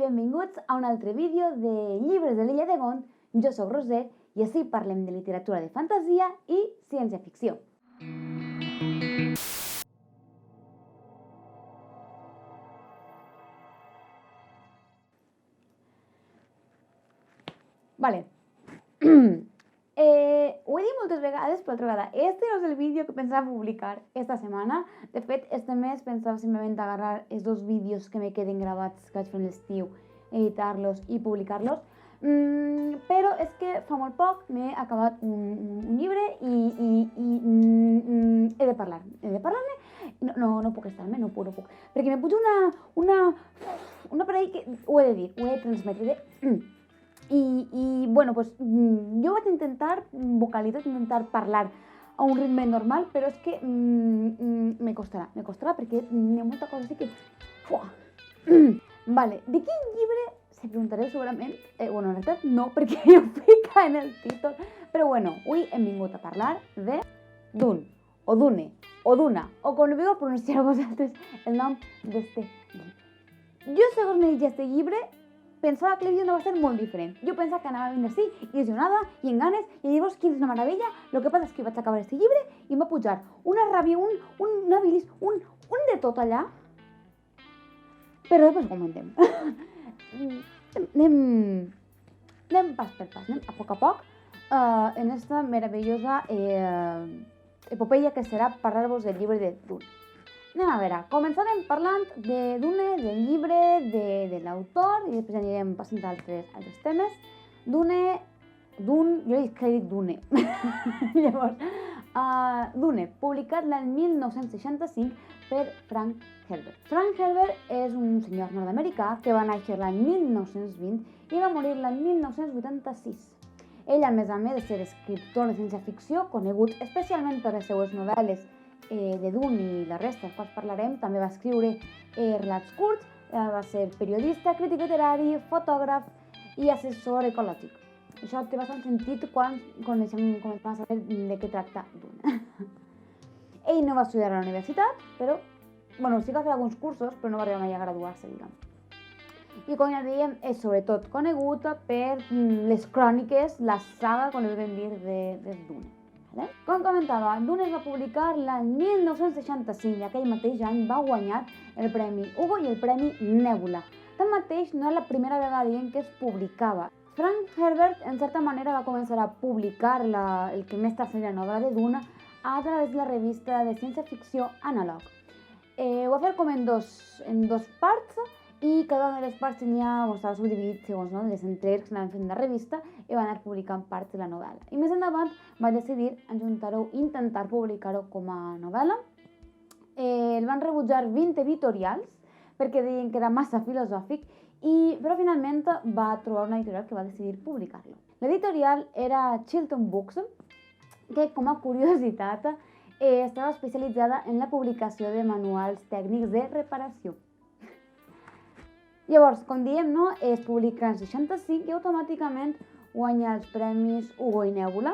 benvinguts a un altre vídeo de Llibres de l'Illa de Gont. Jo sóc Roser i així parlem de literatura de fantasia i ciència-ficció. Vale. Ho he dit moltes vegades, però altra vegada, este no és el vídeo que pensava publicar esta setmana. De fet, este mes pensava simplement agarrar els dos vídeos que me queden gravats que vaig fer l'estiu, editar-los i publicar-los. Però és que fa molt poc m'he acabat un llibre i he de parlar. He de parlar-ne? No puc estar-me, no puc. Perquè me puja una parell que ho he de dir, ho he de transmetre. Bueno, pues jo vaig intentar vocalitzar, intentar parlar a un ritme normal, però és que me costarà perquè hi ha molta cosa així que... Vale, de quin llibre se preguntareu segurament? Bueno, en realitat no, perquè ho fica en el títol, però bueno, avui hem vingut a parlar de Dune, o Dune, o Duna, o com ho pronunciar vosaltres el nom d'este llibre. Jo, segons m'he dit este llibre, pensava que el vídeo no va ser molt diferent. Jo pensava que anava a venir així, il·lusionada i en ganes, i llavors quina és una meravella. El que passa és que vaig acabar aquest llibre i em va pujar una ràbia, una bilis, un de tot allà. Però després ho comentem. Anem pas per pas, anem a poc en esta meravellosa epopeia que serà parlar-vos del llibre de Dune. Anem a veure, començarem parlant de Dune, del llibre, de l'autor, i després anirem passant a altres temes. Dune, jo he dit Dune. Llavors, Dune, publicat l'any 1965 per Frank Herbert. Frank Herbert és un senyor nord-americà que va néixer l'any 1920 i va morir l'any 1986. Ell, a més de ser escriptor de ciència-ficció, conegut especialment per les seues novel·les de Dune i la resta, dels quals parlarem, també va escriure relats curts, va ser periodista, crític literari, fotògraf i assessor ecològic. Això té bastant sentit quan comencem a saber de què tracta Dune. Ell no va estudiar a la universitat, però, bueno, sí que va fer alguns cursos, però no va arribar mai a graduar-se, diguem. I com ja dèiem, és sobretot conegut per les cròniques, la saga, com li vam dir, de Dune. Com comentava, Dune es va publicar l'any 1965 i aquell mateix any va guanyar el Premi Hugo i el Premi Nebula. Tanmateix, no és la primera vegada que es publicava. Frank Herbert, en certa manera, va començar a publicar el que més tard seria la novel·la de Dune a través de la revista de ciència-ficció Analog. Ho va fer com en dos parts, i cada una de les parts estava subdividit segons les entregues que anaven fent la revista i va anar publicant parts de la novel·la. I més endavant va decidir ajuntar-ho i intentar publicar-ho com a novel·la. El van rebutjar 20 editorials perquè deien que era massa filosòfic, però finalment va trobar una editorial que va decidir publicar-lo. L'editorial era Chilton Books, que com a curiositat estava especialitzada en la publicació de manuals tècnics de reparació. Llavors, com diem, es publica en 65 i automàticament guanya els premis Hugo i Nebula.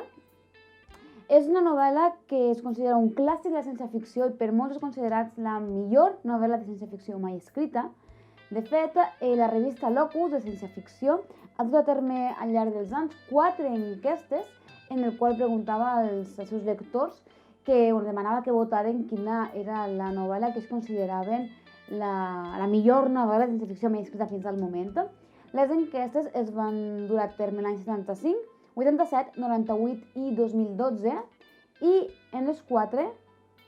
És una novel·la que es considera un clàssic de la ciència-ficció i per molts és considerat la millor novel·la de ciència-ficció mai escrita. De fet, la revista Locus de ciència-ficció ha dut a terme al llarg dels anys 4 enquestes en el qual preguntava als seus lectors que demanava que votaren quina era la novel·la que es consideraven la millor novel·la de ciència-ficció mai escrita fins al moment. Les enquestes es van dur a terme l'any 75, 87, 98 i 2012 i en les 4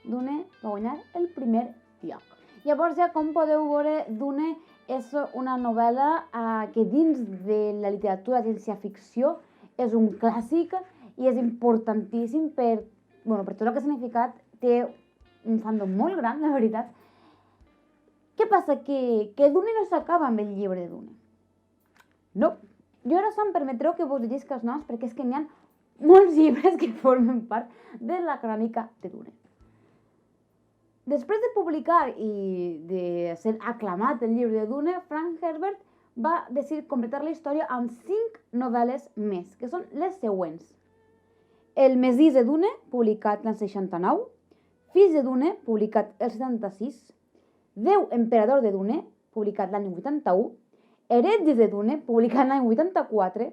Dune va guanyar el primer lloc. Llavors, ja com podeu veure, Dune és una novel·la que dins de la literatura de ciència-ficció és un clàssic i és importantíssim per tot el que ha significat. Té un fandom molt gran, la veritat. Què passa? Que Dune no s'acaba amb el llibre de Dune. No. Jo ara em permetreu que vos llegisca els noms perquè és que n'hi ha molts llibres que formen part de la crònica de Dune. Després de publicar i de ser aclamat el llibre de Dune, Frank Herbert va decidir completar la història amb 5 novel·les més, que són les següents. El Mesís de Dune, publicat l'any 69, Fills de Dune, publicat el 76, Déu Emperador de Dune, publicat l'any 81, Heretges de Dune, publicat l'any 84,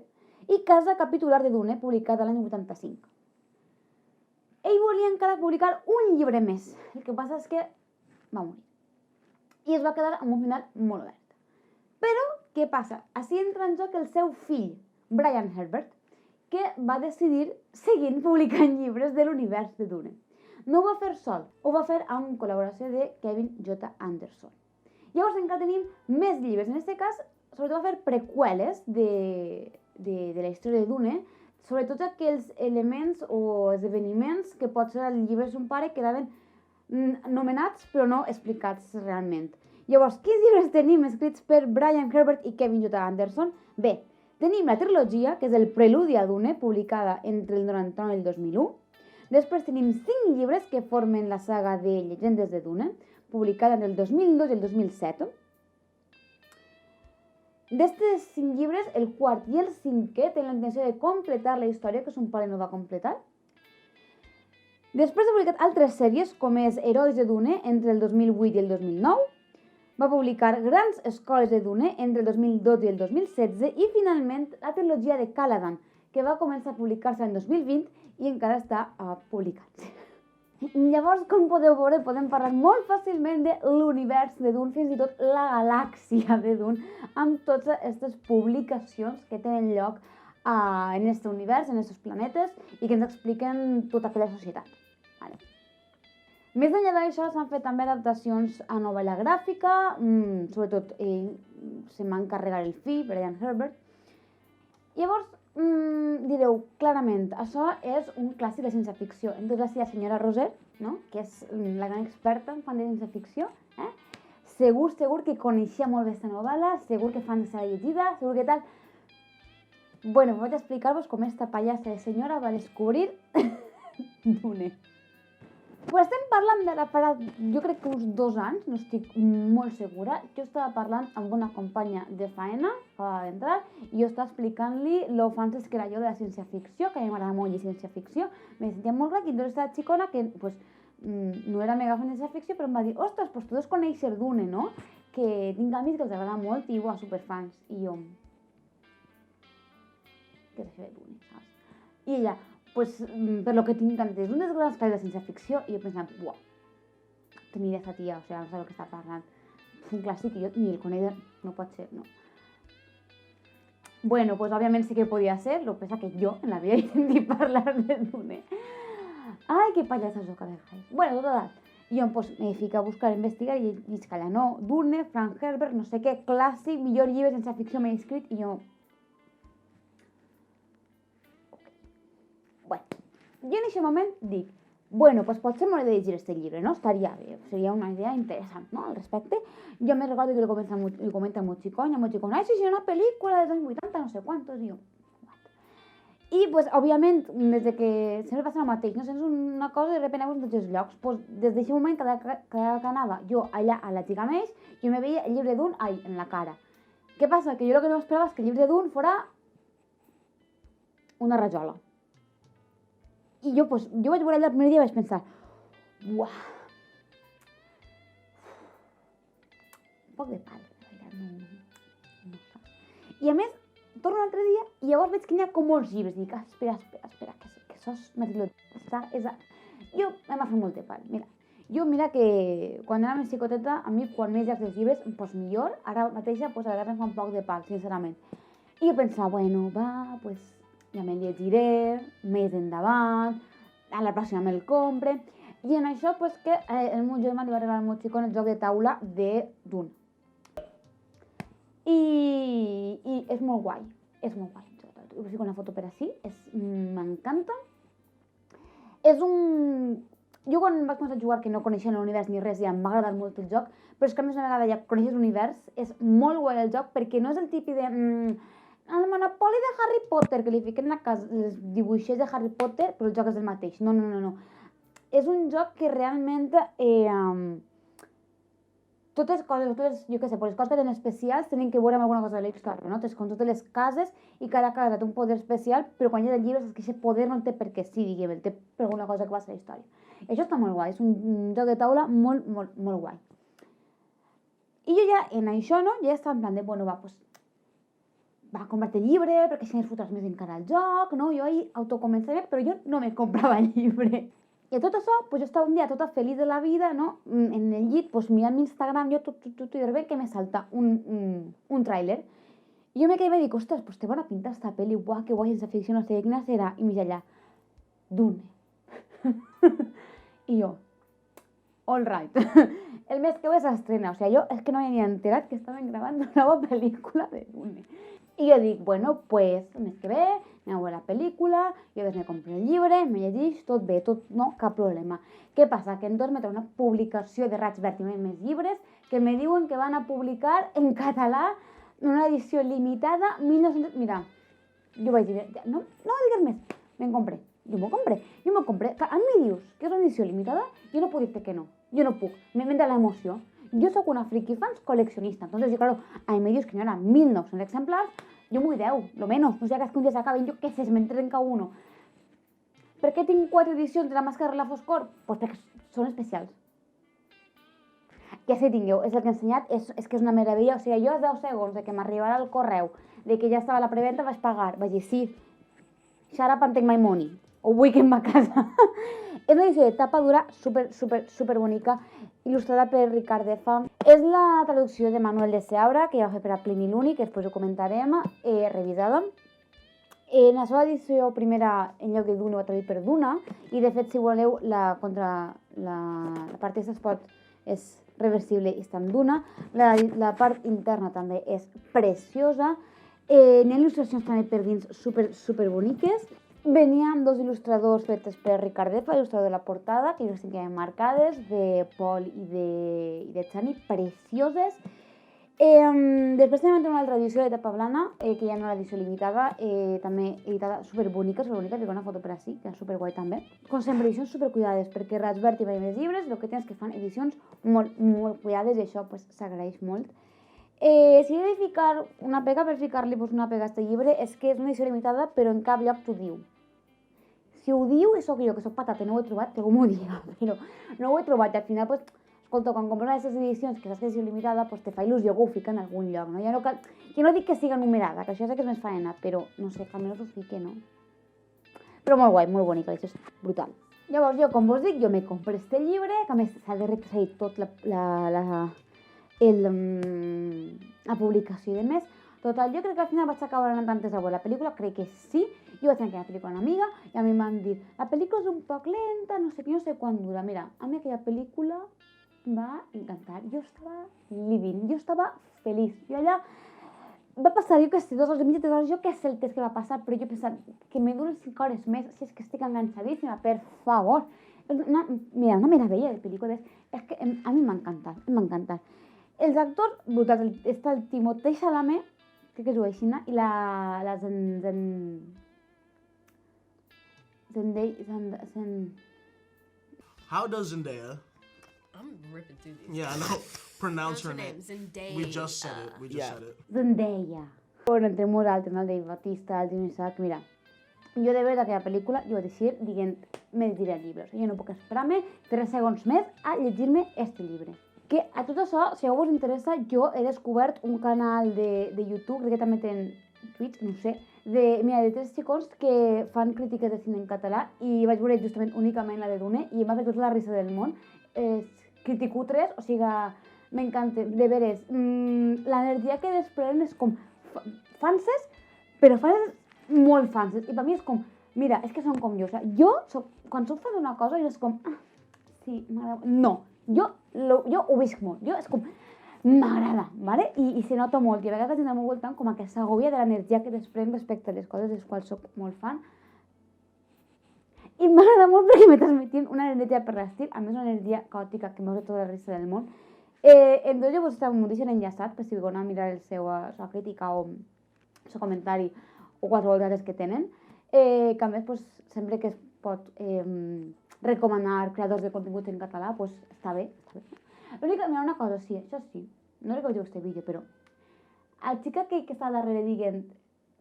i Casa Capitular de Dune, publicat l'any 85. Ell volia encara publicar un llibre més, el que passa és que va morir. I es va quedar amb un final molt obert. Però, què passa? Així entra en joc el seu fill, Brian Herbert, que va decidir seguir publicant llibres de l'univers de Dune. No ho va fer sol, ho va fer amb col·laboració de Kevin J. Anderson. Llavors encara tenim més llibres. En aquest cas, sobretot va fer preqüeles de la història de Dune, sobretot aquells elements o esdeveniments que potser al llibre d'un pare quedaven nomenats però no explicats realment. Llavors, quins llibres tenim escrits per Brian Herbert i Kevin J. Anderson? Bé, tenim la trilogia, que és el Preludi a Dune, publicada entre el 99 i el 2001. Després tenim 5 llibres que formen la saga de Llegendes de Dune, publicada entre el 2002 i el 2007. D'estes 5 llibres, el quart i el cinquè tenen la intenció de completar la història que son pare no va completar. Després ha publicat altres sèries, com és Herois de Dune, entre el 2008 i el 2009. Va publicar Grans Escoles de Dune, entre el 2012 i el 2016. I, finalment, la trilogia de Caladan, que va començar a publicar-se en 2020 i encara està publicant-se. Llavors, com podeu veure, podem parlar molt fàcilment de l'univers de Dune, fins i tot la galàxia de Dune, amb totes aquestes publicacions que tenen lloc en aquest univers, en aquests planetes, i que ens expliquen tota aquella societat. Vale. Més enllà d'això, s'han fet també adaptacions a novel·la gràfica, sobretot se m'ha encarregat el fill, Brian Herbert. Llavors, direu, clarament, això és un clàssic de ciència-ficció. Entonces, la senyora Roser, no? Que és la gran experta en fan de ciència-ficció, segur que coneixia molt bé aquesta novel·la, segur que fan de llegida, segur que tal. Bueno, vaig explicar-vos com esta pallassa de senyora va descobrir Dune. Pues estem parlant de la farà, jo crec que uns 2 anys, no estic molt segura. Jo estava parlant amb una companya de faena, acaba d'entrar, i jo estava explicant-li lo fanses que era jo de la ciència-ficció, que a mi m'agrada molt llegir ciència-ficció. Me sentia molt clar, i entonces aquesta xicona, que pues, no era mega fan de ciència-ficció, però em va dir, ostres, pues tu deus conèixer Dune, no? Que tinc amics que els agrada molt i superfans. I jo, què és això de Dune, saps? I ella, pues, per lo que tinc tantes unes grans classes de ciència-ficció, i jo pensant, buah, té ni idea esta tia, o sea, no sé el que està parlant. És un clàssic i jo ni el conec, no pot ser, no. Bueno, pues òbviament sí que podia ser, lo que passa que jo en la vida he sentit parlar de Dune. Ai, que pallassa soc a vegades. Bueno, total. Jo pues, me fico a buscar, a investigar i dic que allà no, Dune, Frank Herbert, no sé què, clàssic, millor llibre de ciència-ficció mai escrit, i jo... Bueno, jo en aquest moment dic, bueno, pues potser m'hauré de llegir aquest llibre, no? Estaria bé, seria una idea interessant, no? Al respecte. Jo me recordo que li comenta al meu xicón, ai, sí, una pel·lícula dels anys 80, no sé quantos, i jo... I, pues, òbviament, des que sempre passa el mateix, no? Sents una cosa i de sobte anaves en tots els llocs. Pues, des d'aquest moment, cada que anava jo allà a la Gigameix, jo me veia el llibre de Dune, en la cara. Què passa? Que jo el que no esperava és que el llibre de Dune fora una rajola. I jo, pues, jo vaig veure allà el primer dia i vaig pensar, uah, un poc de pal, no saps. I a més, torno un altre dia i llavors veig que n'hi ha com molts llibres. Dic, espera, que això és una trilogia. Jo em va fer molt de pal. Mira que quan era més xicoteta, a mi quan més llargs els llibres, pues millor. Ara mateixa, pues a vegades em fa un poc de pal, sincerament. I jo pensava, bueno, va, pues ja me'l llegiré, més endavant, a la pròxima me'l compre. I en això, pues que el meu germà li va regalar al meu xicó el joc de taula de Dune. I és molt guai, us fico una foto per així, m'encanta. Jo quan vaig començar a jugar, que no coneixia l'univers ni res, ja m'ha agradat molt el joc, però és que a més una vegada ja coneixes l'univers, és molt guai el joc, perquè no és el típic de... el Monopoli de Harry Potter, que li fiquen a casa els dibuixers de Harry Potter, però el joc és el mateix. No. És un joc que realment... totes les coses que tenen especials tenen que veure amb alguna cosa de la història, no? Com totes les cases, i cada casa té un poder especial, però quan hi ha el llibre és que aquest poder no té per què sí, diguem, té per alguna cosa que va ser la història. I això està molt guai, és un joc de taula molt guai. I jo ja, en això, no? Ja estava en plan de, bueno, va, pues, va, comprar-te el llibre, perquè així es fotràs més encara al joc, no? Jo ahir autoconvencé-me, però jo no me comprava el llibre. I a tot això, pues, jo estava un dia tota feliç de la vida, no? En el llit, pues, mirant Instagram, jo i de repente que me salta un tràiler. I jo me quedé i me dic, ostres, pues té bona pinta esta peli, buah, que guai, ciència ficció, no sé quina serà. I mira allà, Dune. I jo, all right. El mes que ve s'estrena, o sigui, jo és que no m'havia enterat que estaven gravant una nova pel·lícula de Dune. I jo dic, bueno, pues, el mes que ve, anem a veure la pel·lícula, jo després me compro el llibre, me llegeix, tot bé, tot, no, cap problema. Què passa? Que entonces me trobo una publicació de Raig Verd i més llibres que me diuen que van a publicar en català una edició limitada, 1900... Mira, jo vaig dir, no digues més, me'n compré. Jo m'ho compré. A mi dius que és una edició limitada, jo no puc dir-te que no. Jo no puc, m'entra l'emoció. Yo soy una friki fans coleccionista. Entonces, yo, claro, a mí me dius que no eran 1.900 ejemplars, jo m'ho ideu, lo menos. No sé que un dia s'acaben, jo què sé, me'n trenca uno. Per què tinc 4 edicions de la màscara de la foscor? Pues perquè són especials. Ja sé, tingueu, és el que he ensenyat, és que és una meravella. O sigui, jo als 10 segons de que m'arribara el correu, de que ja estava la preventa, vaig pagar. Vaig dir, sí, shut up and take my money. O vull que em va a casa. És una edició de tapa dura super bonica, il·lustrada per Ricard Defa. És la traducció de Manuel de Seabra, que ja va fer per a Plini l'Únic, que després ho comentarem, revisada. En la seva edició primera, en lloc de Dune, ho ha traduït per Duna, i de fet, si voleu, la part aquesta és reversible i està en Duna. La part interna també és preciosa. N'hi ha il·lustracions també per dins super boniques. Venia amb 2 il·lustradors fetes per Ricard Defa, il·lustrador de la portada, que jo estic marcades, de Pol i de Chani, precioses. Després també tenim una altra edició de tapa blana, que ja no era edició limitada, també editada superbonica, fico una foto per així, que és superguai també. Com sempre, edicions supercuidades, perquè Raig Verd i més llibres, el que tens que fan edicions molt cuidades i això s'agraeix molt. Si he de ficar una pega, per ficar-li una pega a aquest llibre, és que és una edició limitada, però en cap lloc t'ho diu. Si ho diu, soc jo, que soc patata i no ho he trobat, que algú m'ho diga, però no ho he trobat. I al final, escolta, quan compres una d'aquestes edicions, que saps que és edició limitada, te fa il·lusió que ho fica en algun lloc, no? Jo no dic que siga numerada, que això sé que és més faena, però, no sé, fa menys ho fique, no? Però molt guai, molt bonica, això és brutal. Llavors, jo, com vos dic, jo me compro este llibre, que a més s'ha de retrair tot la publicació i demés. Total, jo crec que al final vaig acabar anant antes a veure la pel·lícula, crec que sí. Jo vaig anar a la pel·lícula amb una amiga i a mi m'han dit, la pel·lícula és un poc lenta, no sé quant dura. Mira, a mi aquella pel·lícula em va encantar. Jo estava living, jo estava feliç. Jo allà va passar, jo que sé, 2 hores i mitja, 3 hores, jo què sé el temps que va passar, però jo he pensat que me duren 5 hores més, si és que estic enganxadíssima, per favor. Mira, una meravella de pel·lícules. És que a mi m'ha encantat. Els actors brutals, està el Timothée Chalamet, crec que es diu així, i la How does Zendaya? I'm ripping through these. Yeah, I know. Pronounce her name. Zendaya. We just said it. Said it. Zendaya. Bueno, entre molts altres, el Dave Bautista, el Jimmy Isaac, mira, jo de veure aquella pel·lícula, jo vaig dir, dient, me llegiré el llibre. O sigui, jo no puc esperar-me 3 segons més a llegir-me este llibre. Que a tot això, si a vos interessa, jo he descobert un canal de YouTube, crec que també tenen Twitch, no sé, de 3 xicons que fan crítiques de cine en català i vaig veure justament únicament la de Dune i em va fer tota la risa del món. Criticutres, o sigui, m'encanta, de veres. L'energia que desprenen és com fanses, però fanses molt fanses. I per mi és com, mira, és que són com jo. O sigui, quan soc fan d'una cosa, jo és com, sí, m'agrada. No, jo ho visc molt. Jo és com, m'agrada, ¿vale? I se nota molt. I a vegades tindrà molt voltant com aquesta agòbia de l'energia que desprèn respecte a les coses de les quals soc molt fan. I m'agrada molt perquè me transmetint una energia per l'estil, a més una energia caòtica que m'ha fet tota la resta del món. Entonces, vos m'ho deixen enllaçat per si voleu anar a mirar la seva crítica o el seu comentari o qualsevol d'altres que tenen. Que a més, sempre que es pot recomanar creadors de continguts en català, està bé. L'única, mira una cosa, sí, això sí, no crec que veieu aquest vídeo, però el xic que està darrere dient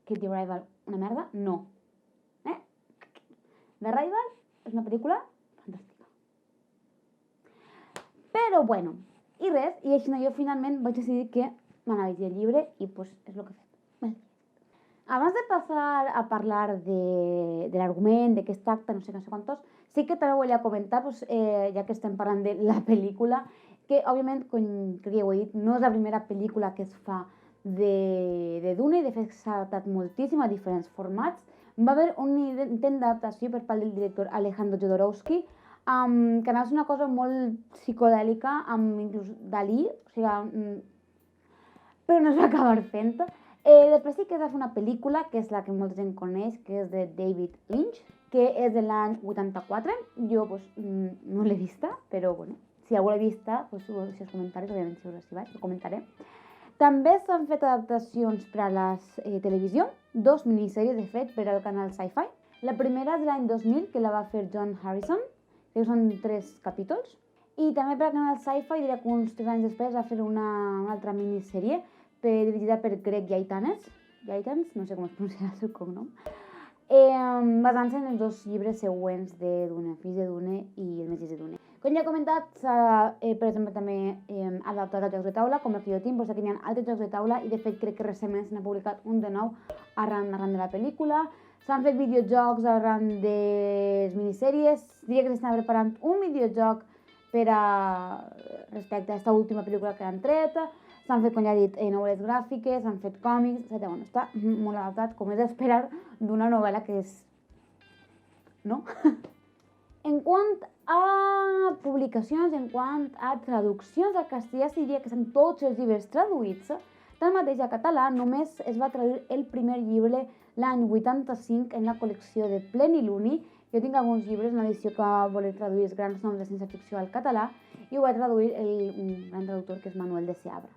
que The Arrival una merda, no. The Arrival és una pel·lícula fantàstica. Però bueno, i res, i així jo finalment vaig decidir que m'anava a llegir el llibre i és el que he fet. Abans de passar a parlar de l'argument, de què es tracta, no sé quantos, sí que també volia comentar, pues, ja que estem parlant de la pel·lícula, que, òbviament, com crec que ho he dit, no és la primera pel·lícula que es fa de Dune, i de fet s'ha adaptat moltíssim a diferents formats. Va haver un intent d'adaptació per part del director Alejandro Jodorowsky, que anava a ser una cosa molt psicodèlica, amb inclús Dalí, o sigui, però no es va acabar fent. Després sí que es va fer una pel·lícula, que és la que molta gent coneix, que és de David Lynch, que és de l'any 84. Jo pues, no l'he vista, però bueno, si algú l'ha vista, pues, si els comentaris, òbviament, si vaig, ho comentaré. També s'han fet adaptacions per a la televisió, 2 minissèries, de fet, per al canal Sci-Fi. La primera és de l'any 2000, que la va fer John Harrison, que són 3 capítols. I també per al canal Sci-Fi, diria que uns 3 anys després va fer una altra minissèrie dirigida per Greg Yaitanes, no sé com es pronuncia el seu cognom, basant-se en els 2 llibres següents de Dune, Fills de Dune i El Mesís de Dune. Com ja he comentat, s'ha, per exemple, també adaptat a jocs de taula, com el Guillotine, però aquí hi ha altres jocs de taula, i de fet crec que recentment s'ha publicat un de nou arran de la pel·lícula. S'han fet videojocs arran de les minissèries, diria que s'està preparant un videojoc respecte a aquesta última pel·lícula que han tret. S'han fet, com ja he dit, novel·les gràfiques, s'han fet còmics, etc. Bueno, està molt adaptat, com és d'esperar, d'una novel·la que és... no? En quant a publicacions, en quant a traduccions al castellà, diria que són tots els llibres traduïts. Tanmateix, a català només es va traduir el primer llibre l'any 85 en la col·lecció de Pleniluni. Jo tinc alguns llibres, una edició que va voler traduir els grans noms de ciència-ficció al català, i ho va traduir un gran traductor que és Manuel de Seabra.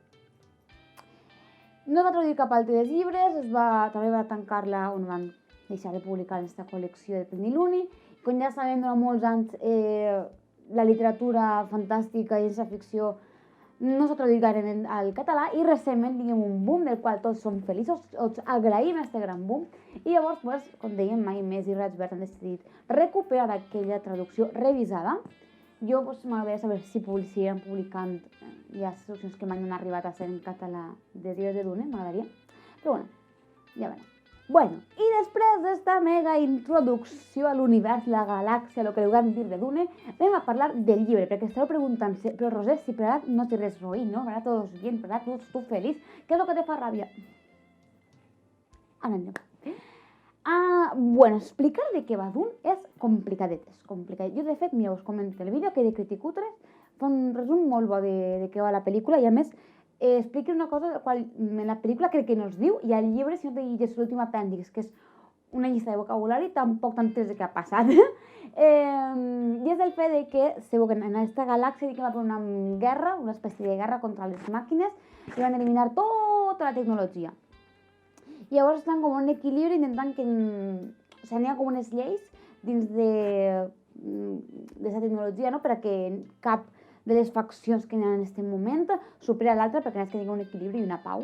No es va traduir cap altre dels llibres, també va tancar-la on van deixar de publicar aquesta col·lecció de Pleniluni. Com ja sabem, durant molts anys la literatura fantàstica i ciència-ficció no s'ha traduït gaire al català, i recentment tinguem un boom del qual tots som feliços, tots agraïm aquest gran boom, i llavors, com dèiem, Mai Més i Raig Verd han decidit recuperar aquella traducció revisada. Jo m'agradaria saber si seguiran publicant les traduccions que mai no han arribat a ser en català de Dies de Dune, m'agradaria. Però bueno, ja veurem. Bueno, i després d'esta mega introducció a l'univers, la galàxia, el que li vulguem dir de Dune, anem a parlar del llibre, perquè esteu preguntant-se, però Roser, si per ara no té res roïn, no? Per ara tot bien, per ara tot tu feliç, què és el que te fa ràbia? Anem. Bueno, explicar de què va Dune és complicadet, Jo, de fet, mira, us comento el vídeo que de Criticutres fa un resum molt bo de què va la pel·lícula, i a més explica una cosa la qual en la pel·lícula crec que no es diu, i al llibre, si no te llegeixes l'últim apèndix, que és una llista de vocabulari, tampoc t'entens de què ha passat. I és el fet de que, segur que en aquesta galàxia va haver una guerra, una espècie de guerra contra les màquines, i van eliminar tota la tecnologia. I llavors estan com un equilibri intentant que... O sigui, n'hi ha com unes lleis dins d'aquesta tecnologia, no?, perquè cap de les faccions que hi ha en aquest moment supera l'altra, perquè és que hi ha un equilibri i una pau.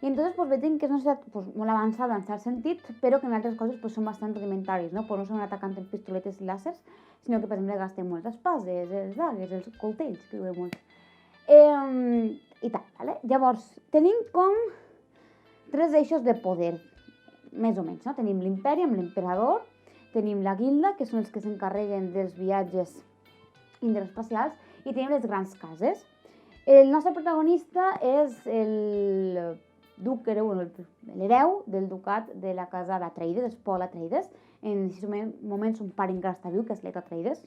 I entonces veiem que és una societat molt avançada en cert sentit, però que en altres coses són bastant rudimentaris, no? No són atacant amb pistoletes i làsers, sinó que, per exemple, gasten molt les espases, els dagues, els coltells, que diuen molt. I tal, vale? Llavors, tenim com 3 eixos de poder, més o menys, no? Tenim l'imperi amb l'emperador, tenim la guilda, que són els que s'encarreguen dels viatges interespacials, i tenim les grans cases. El nostre protagonista és l'hereu del ducat de la casa d'Atreides, és Paul Atreides. En aquest moment son pare encara està viu, que és Leto Atreides.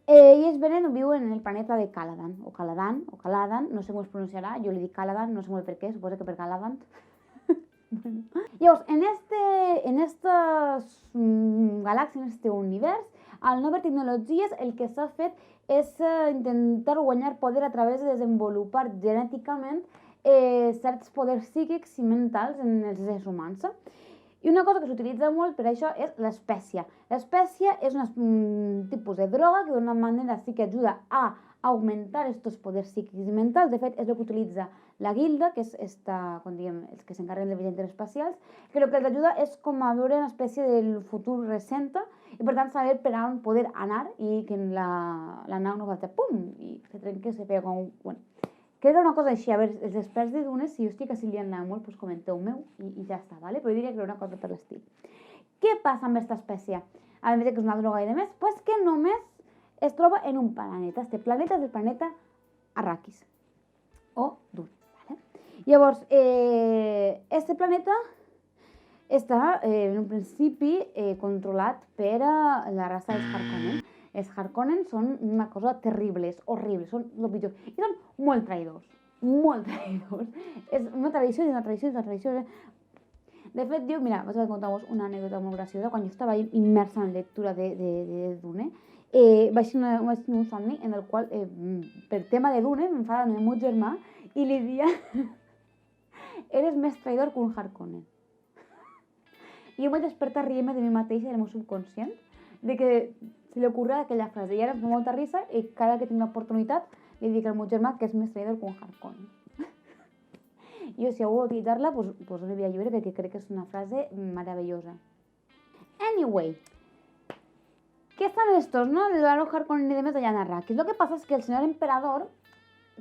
I ells viuen en el planeta de Caladan, o Caladan, no sé com es pronunciarà, jo li dic Caladan, no sé molt per què, suposo que per Galavant. Llavors, en esta galàxia, en aquest univers, al no haver tecnologies, el que s'ha fet és intentar guanyar poder a través de desenvolupar genèticament certs poders psíquics i mentals en els éssers humans. I una cosa que s'utilitza molt per això és l'espècia. L'espècia és un tipus de droga que d'una manera sí que ajuda a augmentar aquests poders psíquics i mentals. De fet, és el que utilitza la guilda, que és els que s'encarreguen de viatges espacials, que el que els ajuda és com a veure una espècie del futur recent i per tant saber per on poder anar i que la nau no faci pum i se trenqui, se pega com... Bueno. Crec que era una cosa així, a veure, els experts de Dune, si jo estic així liant-la molt, doncs comenteu-me i ja està, ¿vale? Però diria que era una cosa per l'estil. Què passa amb aquesta espècie? A més de que és una droga i de més, pues que només es troba en un planeta. Este planeta és el planeta Arrakis, o Dune, ¿vale? Llavors, este planeta està en un principi controlat per la raça dels Harkonnen. Els Harkonnen són una cosa terrible, és horrible, són el pitjor. I són molt traïdors, molt traïdors. És una tradició i una tradició i una tradició. De fet, jo, mira, vaig a contar-vos una anècdota molt graciosa. Quan jo estava immersa en lectura de Dune, vaig tenir un somni en el qual, per tema de Dune, m'enfadava amb el meu germà i li dia eres més traïdor que un Harkonnen. I jo vaig despertar rient-me de mi mateixa, del meu subconscient, de que se li ocorria aquella frase. I ara em fa molta risa i cada que tinc una oportunitat li dic al meu germà que és més traïdor que un Harkonnen. Jo, si algú vol utilitzar-la, doncs la via lliure perquè crec que és una frase meravellosa. Anyway, què estan estos, no? De l'Aro Harkonnen i de més allà en Arrakis. Lo que passa és que el senyor emperador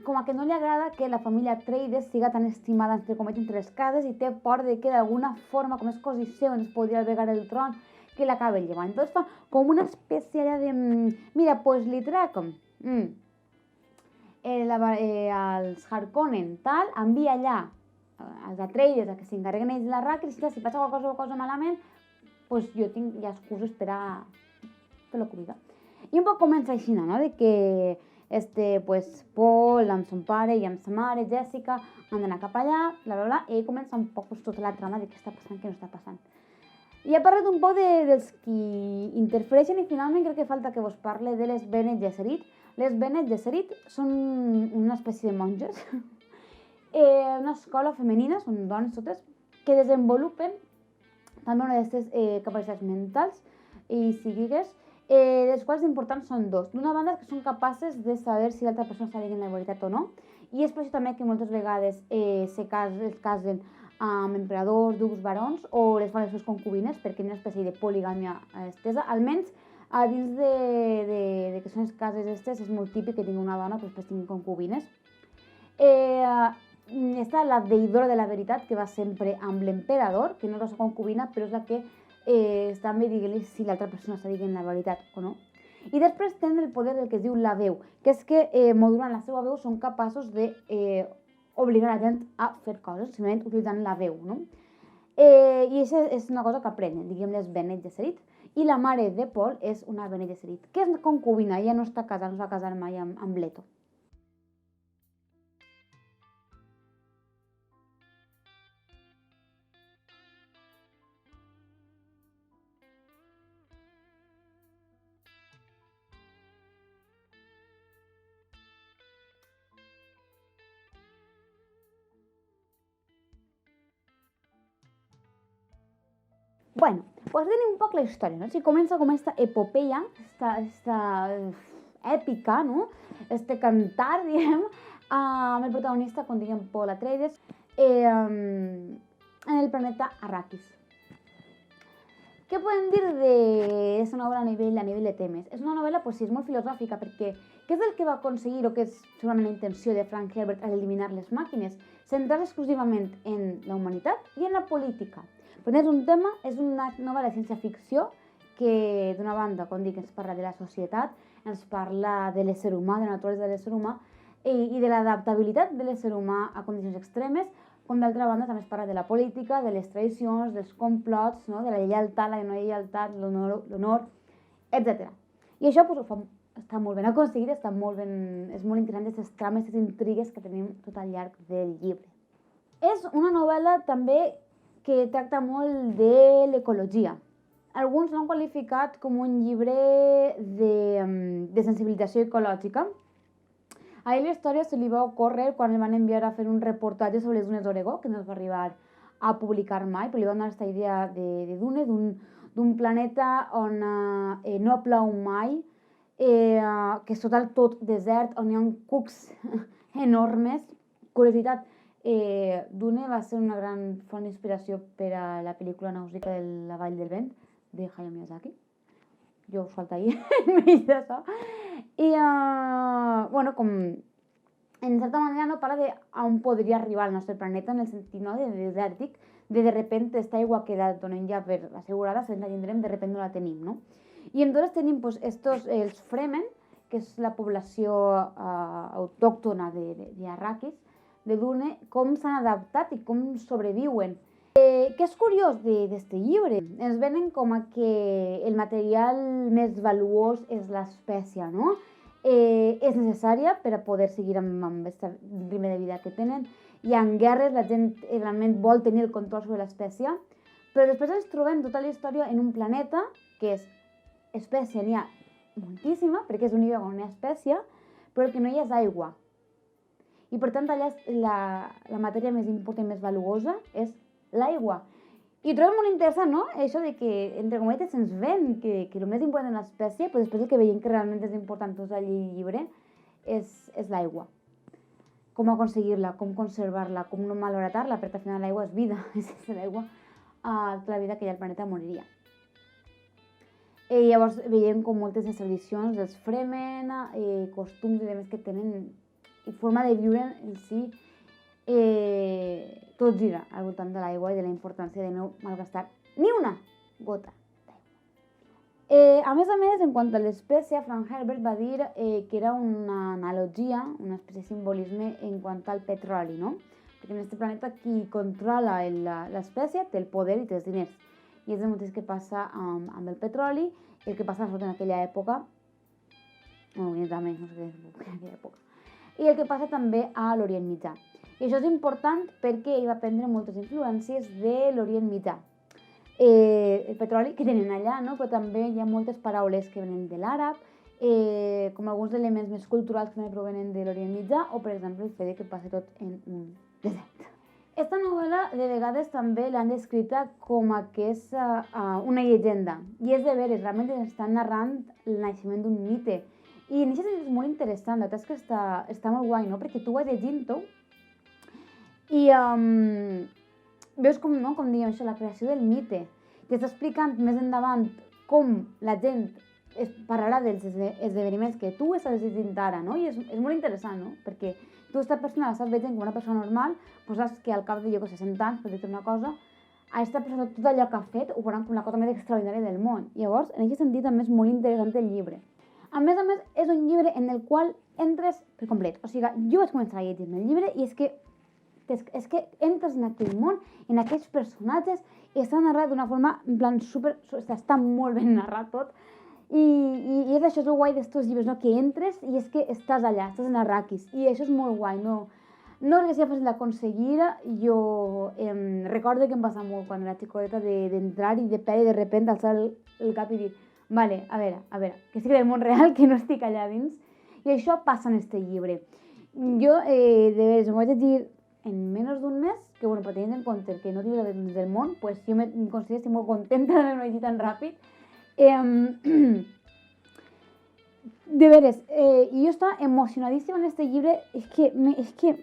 com a que no li agrada que la família Atreides siga tan estimada, entre cometes, entre les cases i té por de que d'alguna forma, com és cosí seu, ens podria albergar el tron, que l'acabe llevant. Entonces fa com una espècie allà de... Mira, pues li trec els Harkonnen, tal, envia allà els Atreides a que s'encarreguen ells de l'Arrakis, i si passa qualque cosa malament, pues jo tinc ja excuses per a fer la comida. I un poc comença així, no? De que pues, Paul amb son pare i amb sa mare, Jessica, han d'anar cap allà, bla, bla, bla, i comença un poc pues, tota la trama de què està passant, què no està passant. I he parlat un poc dels qui interfereixen i finalment crec que falta que vos parle de les Bene Gesserit. Les Bene Gesserit són una espècie de monges, una escola femenina, són dones totes, que desenvolupen també una d'aquestes capacitats mentals i psíquiques, dels quals importants són dos. D'una banda, que són capaces de saber si l'altra persona està dient la veritat o no, i és per això també que moltes vegades es casen amb emperadors, ducs, barons, o les fan les seves concubines, perquè hi ha una espècie de poligàmia estesa. Almenys, a dins de que són les cases estes, és molt típic que tingui una dona que després tingui concubines. Està la deïdora de la veritat, que va sempre amb l'emperador, que no és la seva concubina, però és la que està bé dient-li si l'altra persona està dient la veritat o no. I després tenen el poder del que es diu la veu, que és que modulant la seva veu són capaços de obligar la gent a fer coses, simplement utilitzant la veu, no? I això és una cosa que aprenen, diguem, les Bene Gesserit. I la mare de Paul és una Bene Gesserit, que és concubina, ella no està casada, no s'ha casat mai amb Leto. Bueno, pues tenim un poc la història, no? O sigui, comença com aquesta epopeia, esta èpica, no? Este cantar, diguem, amb el protagonista, com diguem, Paul Atreides, en el planeta Arrakis. Què podem dir d'aquesta novel·la a nivell de temes? És una novel·la, pues, sí, és molt filosòfica, perquè què és el que va aconseguir, o què és segurament la intenció de Frank Herbert al eliminar les màquines? Centrar-se exclusivament en la humanitat i en la política. Però és un tema, és una novel·la de ciència-ficció que, d'una banda, com dic, ens parla de la societat, ens parla de l'ésser humà, de la naturalesa de l'ésser humà i de l'adaptabilitat de l'ésser humà a condicions extremes, com d'altra banda també es parla de la política, de les tradicions, dels complots, no? De la lleialtat, la no lleialtat, l'honor, etc. I això pues, està molt ben aconseguit, és molt interessant aquestes trames, aquestes intrigues que tenim tot al llarg del llibre. És una novel·la també que tracta molt de l'ecologia. Alguns l'han qualificat com un llibre de sensibilització ecològica. A ell la història se li va ocórrer quan el van enviar a fer un reportatge sobre les dunes d'Oregó, que no es va arribar a publicar mai, però li va donar aquesta idea de Dune, d'un planeta on no plou mai, que és tot desert, on hi ha cucs enormes. Curiositat, Dune va ser una gran font d'inspiració per a la pel·lícula Nàusea de la Vall del Vent, de Hayao Miyazaki. Jo us falta ahir enmig d'això. I, bueno, com en certa manera no parla de on podria arribar el nostre planeta en el sentit no, de desèrtic, de repente esta aigua que la donem ja per assegurada, si la tindrem, de repente no la tenim, no? I entonces tenim pues, els Fremen, que és la població autòctona d'Arrakis, de Dune, com s'han adaptat i com sobreviuen. Què és curiós d'aquest llibre? Ens venen com a que el material més valuós és l'espècia, no? És necessària per a poder seguir amb aquest ritme de vida que tenen. I en guerres la gent realment vol tenir el control sobre l'espècia, però després ens trobem tota la història en un planeta que és espècia, n'hi ha moltíssima, perquè és un lloc on hi ha espècia, però el que no hi ha és aigua. I per tant allà la matèria més important i més valuosa és l'aigua. I trobem molt interessant, no? Això de que, entre cometes, ens ven que el més important és l'espècie, però després el que veiem que realment és important tot el llibre és l'aigua. Com aconseguir-la, com conservar-la, com no malbaratar-la, perquè al final l'aigua és vida, i sense l'aigua tota la vida que hi ha al planeta moriria. I llavors veiem com moltes de les tradicions dels Fremen, costums i demés que tenen, i forma de viure en si, tot gira al voltant de l'aigua i de la importància de no malgastar ni una gota d'aigua. A més, en quant a l'espècie, Frank Herbert va dir que era una analogia, una espècie de simbolisme en quant al petroli, no? Perquè en aquest planeta qui controla l'espècie té el poder i té els diners. I és el mateix que passa amb el petroli, el que passa en aquella època, també, no sé què és aquella època, i el que passa també a l'Orient Mitjà. I això és important perquè ell va prendre moltes influències de l'Orient Mitjà. El petroli que tenen allà, no? Però també hi ha moltes paraules que venen de l'àrab, com alguns elements més culturals que provenen de l'Orient Mitjà, o per exemple el fet que passa tot en un desert. Aquesta novel·la de vegades també l'han descrita com que és una llegenda, i és de veres, realment estan narrant el naixement d'un mite. I en aquest sentit és molt interessant, la veritat és que està molt guai, no? Perquè tu vas llegint-ho i veus com diguem això, la creació del mite. T'està explicant més endavant com la gent parlarà dels esdeveniments que tu estàs llegint ara, no? I és molt interessant, no? Perquè tu aquesta persona l'estàs veient com una persona normal, però saps que al cap de, 60 anys, per dir-te una cosa, a aquesta persona tot allò que ha fet ho veuran com la cosa més extraordinària del món. Llavors, en aquest sentit també és molt interessant el llibre. A més, és un llibre en el qual entres per complet. O sigui, jo vaig començar a llegir-me el llibre i és que entres en aquell món, en aquells personatges, i està narrat d'una forma, en plan, està molt ben narrat tot. I és això, és el guai d'estos llibres, no? Que entres i és que estàs allà, estàs en Arrakis. I això és molt guai, no crec que sigui fàcil d'aconseguir. Jo recordo que em passa molt quan era xicoteta d'entrar i de repente alçar el cap i dir vale, a veure, que estic en el món real, que no estic allà dins. I això passa en este llibre. Jo, de veres, m'ho vaig dir en menys d'un mes, que bueno, però tenint en compte que no tinc dins del món, pues jo em considero estic molt contenta d'haver-ho llegit tan ràpid. De veres, jo estava emocionadíssima en este llibre, és que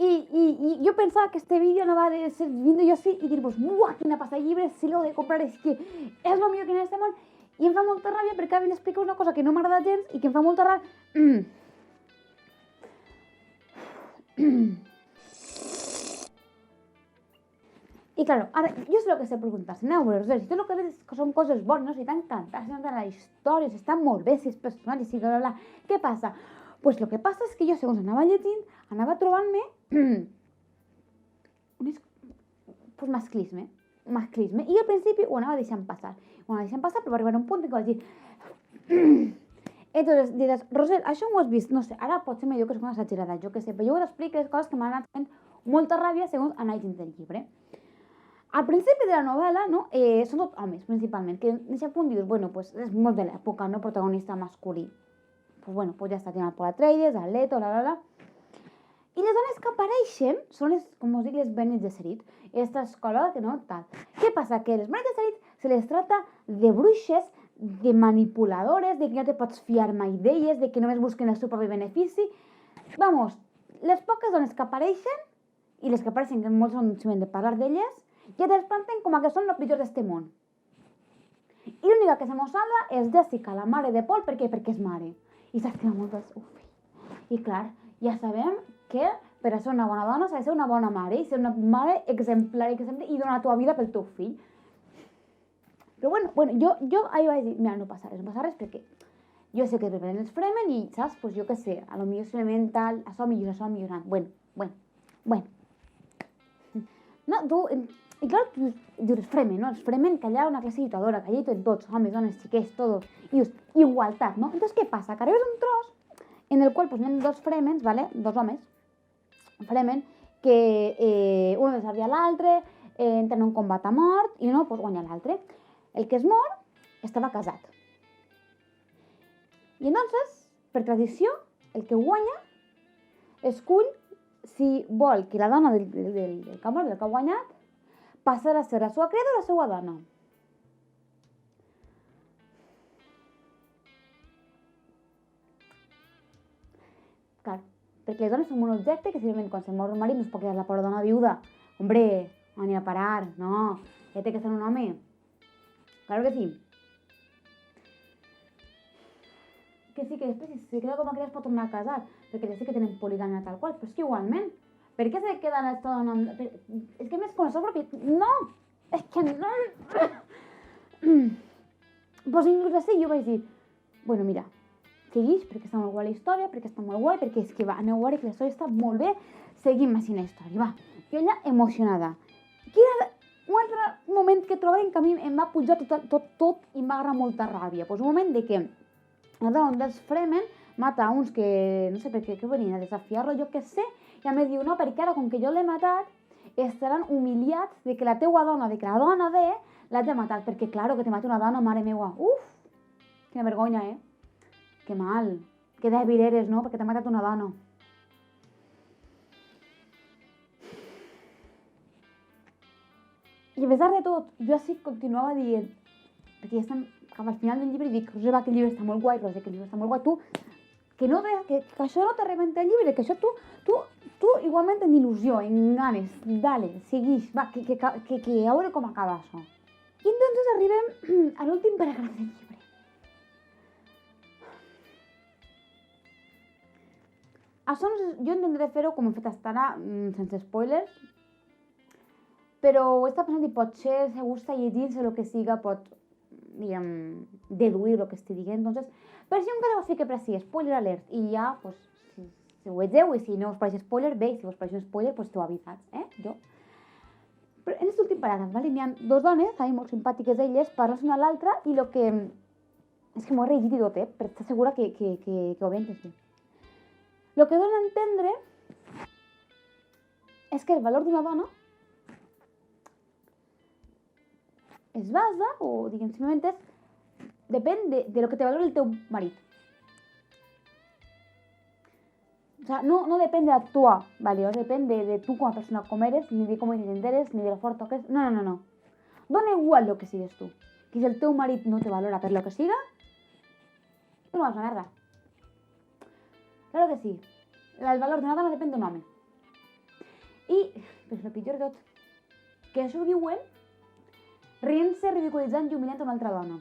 I jo pensava que este vídeo no va de ser viendo jo sí i dir-vos, uah, quina passa de llibre, si l'ho de comprar, és que és el millor que hi ha en este món. I em fa molta ràbia perquè ara m'explica una cosa que no m'agrada gens i que em fa molta ràbia. I claro, ara, jo sé el que sé preguntar-se, aneu a veure, si tot el que veus que són coses bones, si t'encanta, si t'encanta la història, si està molt bé, si és personal, si bla, bla, bla, què passa? Pues lo que passa és que jo, segons anava llegint, anava trobant-me masclisme. I al principi ho anava deixant passar. Però va arribar un punt en què vaig dir... Entonces, diràs, Rosel, això ho has vist? No sé, ara potser millor que és una exagerada, jo què sé, però jo t'explico les coses que m'han anat fent molta ràbia segons anar llegint el llibre. Al principi de la novel·la, no, són tots homes, principalment, que en aquest punt dius, bueno, pues és molt de l'època, no, protagonista masculí. Pues bueno, pues ja està, tenen el Paul Atreides, el Leto, I les dones que apareixen són, com us dic, les Bene Gesserit, aquesta escola que no, tal. Què passa? Que les Bene Gesserit se les trata de bruixes, de manipuladores, de que no te pots fiar mai d'elles, de que només busquen el seu propi benefici. Vamos, les poques dones que apareixen, i les que apareixen, que molts són simplement de parlar d'elles, ja les planten com que són el pitjor d'este món. I l'única que se mos salva és Jessica, la mare de Paul, perquè és mare. i s'estima molt el seu fill. I clar, ja sabem que per a ser una bona dona s'ha de ser una bona mare i ser una mare exemplar i donar la teva vida pel teu fill. Però bueno, jo ahir vaig dir, mira, no passa res perquè jo sé que preparen els fremen i, saps, pues jo què sé, a lo millor simplement tal, això millorant. Bueno. No, tu, i clar, tu dius fremen, no? Els fremen que allà una classe lluitadora, que allà hi tots, homes, dones, xiquets, todos, i dius, igualtat, no? Entonces, què passa? Que arribes a un tros en el qual pues, anem dos fremens, ¿vale? Dos homes, fremen, que uno desafia l'altre, entren en un combat a mort i uno pues, guanya l'altre. El que es mor estava casat. I entonces, per tradició, el que guanya escull si vol que la dona del que ha mort, del que ha guanyat, passarà a ser la seva criada o la seva dona. Clar, perquè les dones són un objecte que simplement quan se mor un marit no es pot quedar la pobra dona viuda. Hombre, no anirà a parar, no, ja té que ser un home. Claro que sí. Que sí, que després si se queda com a criada es pot tornar a casar, perquè ja sé que tenen poligàmia tal qual, però és que igualment, per què se queda aquesta dona? És que més con això propi... No! És que no... Pues inclús així jo vaig dir, bueno, mira, seguix perquè està molt guai la història, perquè està molt guai, perquè és que va, aneu a veure que la història està molt bé, seguim així la història, va. Jo allà emocionada. Quin era un altre moment que trobava en que a mi em va pujar tot i m'ha agradat molta ràbia? Pues un moment de que un dels fremen mata uns que, no sé per què venien a desafiar-lo, jo què sé, i a més diu, no, perquè ara, com que jo l'he matat, estaran humiliats de que la teua dona, de que la dona de, l'hagi matat, perquè, claro, que te mata una dona, mare meua. Uf, quina vergonya, Que mal, que dèbil eres, no?, perquè t'ha matat una dona. I a pesar de tot, jo així continuava dient, perquè ja estem cap al final del llibre i dic, Roser, va, que el llibre està molt guai, Roser, que el llibre està molt guai, tu, que això no te rebenta el llibre, que això tu igualment en il·lusió, en ganes, dale, seguix, va, que a veure com acaba això. I entonces arribem a l'últim paràgraf del llibre. Això jo intentaré fer-ho com he fet fins ara, sense spoilers, però ho he estat pensant i potser si gusta llegir-se el que siga pot, diguem, deduir el que estic dient. Entonces, per si un cas us fique per si, spoiler alert, i ja, pues, si ho vegeu, i si no us pareix spoiler, bé, i si us pareix un spoiler, pues esteu avisats, jo. Però en aquest últim paràgraf, vale? N'hi ha dos dones, molt simpàtiques elles, parlant una a l'altra, i el que... És que m'ho he rellegit i tot, per estar segura que ho havia entès bé. El que dona a entendre és que el valor d'una dona es basa, o diguem, simplement depèn de lo que te valora el teu marit. O sea, no depèn de la tua valor, depèn de tu com a persona com eres, ni de com eres, ni de lo fort que és. No. Dona igual lo que sigues tu. Que si el teu marit no te valora per lo que siga, tu no vas a merda. Claro que sí. El valor d'una dona depèn d'un home. I, pues el pitjor de tot, que això ho diuen rient-se, ridiculitzant i humillant una altra dona.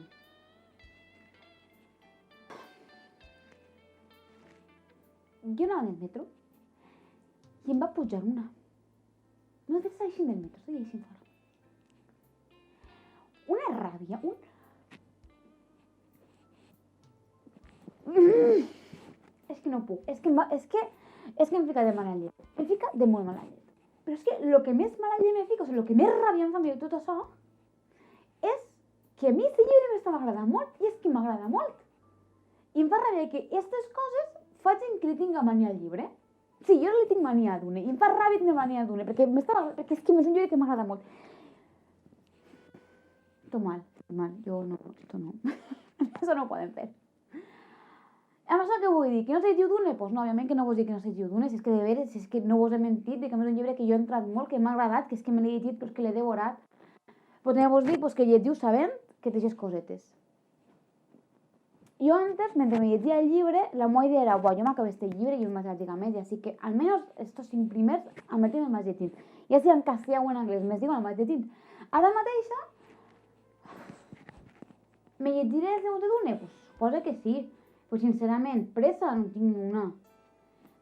Jo anava en el metro i em va pujar una. No és que està eixint del metro, està eixint fora. Una ràbia, És que no puc, és que em fica de mala llet. Em fica de molt mala llet. Però és que el que més mala llet me fica, o sigui, el que més ràbia em fa de tot això, és que a mi aquest llibre m'agrada molt, i és que m'agrada molt. I em fa ràbia que aquestes coses facin que li tinga mania al llibre. Sí, jo li tinc mania a Dune, i em fa ràbia tenir mania a Dune, perquè és que és un llibre que m'agrada molt. Esto mal, jo no, esto no. Això no ho podem fer. Amb això què vull dir? Que no se diu Dune? Doncs no, òbviament que no vos dic que no se diu Dune, si és que de veres, si és que no vos he mentit, que és un llibre que jo he entrat molt, que m'ha agradat, que és que me l'he llegit, però que l'he devorat. Però també vos dic que llegiu sabent que té aquestes cosetes. Jo antes, mentre me llegia el llibre, la meva idea era, jo m'acabé este llibre i jo m'he llegit a media, així que almenys estos 5 primers al matí me'ls vaig llegint. Ja si en castellà o en anglès més diuen, me'ls vaig llegint. Ara mateixa, me llegiré el segon de Dune? Pues suposo que sí. Pues sincerament, pressa no tinc una.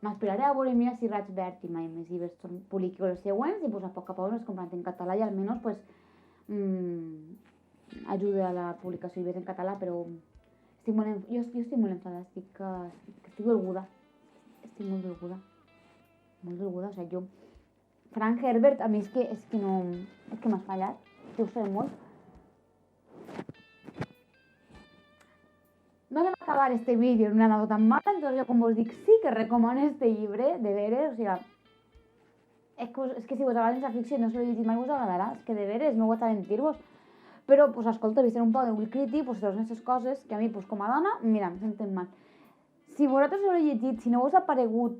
M'esperaré a veure, mira si raig verd i mai més llibres publiqui els següents i pues a poc les comprant en català i almenys pues ajuda a la publicació i ves en català, però jo estic molt enfadada, estic dolguda. Estic molt dolguda. Molt dolguda, o sigui, jo... Frank Herbert, a mi és que no... És que m'ha fallat, que ho sé molt. No anem a acabar este vídeo en una nota tan mala, entonces jo com vos dic, sí que recomano este llibre, de veres, o sigui... És que si vos agrada la ficció i no se l'he llegit mai, vos agradarà, és que de veres, no ho vaig a mentir-vos. Però, pues, escolta, vist un poc de Will Crític, pues, totes aquestes coses que a mi, pues, com a dona, mira, em senten mal. Si vosaltres ho heu llegit, si no vos ha paregut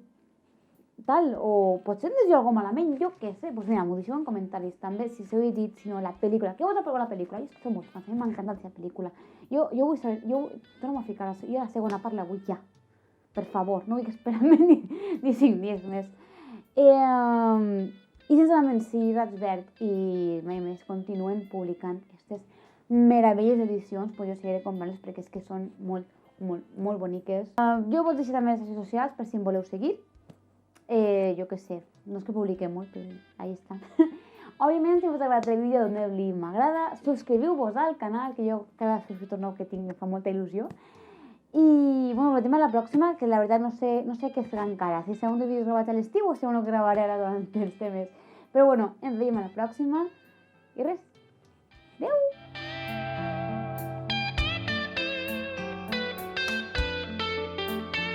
tal, o potser em desio alguna malament, jo què sé, pues mira, m'ho deixeu en comentaris també, si s'heu llegit, si no, la pel·lícula. Què vos ha paregut la pel·lícula? Jo soc molt fan, a mi m'encanta aquesta pel·lícula. Jo vull saber, torno a ficar, jo la segona part la vull ja. Per favor, no vull esperar-me ni 5 dies més. I sincerament, si Ratsberg i mai més continuen publicant aquestes meravelles edicions, pues jo seguiré comprant-les perquè és que són molt, molt, molt boniques. Jo vos deixo també les xarxes socials per si em voleu seguir. Jo què sé, no és que publiquem molt, però ahí està. Òbviament, si us ha agradat el vídeo, doneu-li m'agrada, subscriviu-vos al canal, que jo cada subscriptor nou que tinc em fa molta il·lusió. I, bueno, veiem a la pròxima, que la veritat no sé què serà encara, si serà un de vídeos gravats a l'estiu o si no gravaré ara durant els temes. Però bueno, ens veiem a la pròxima i res. Adéu!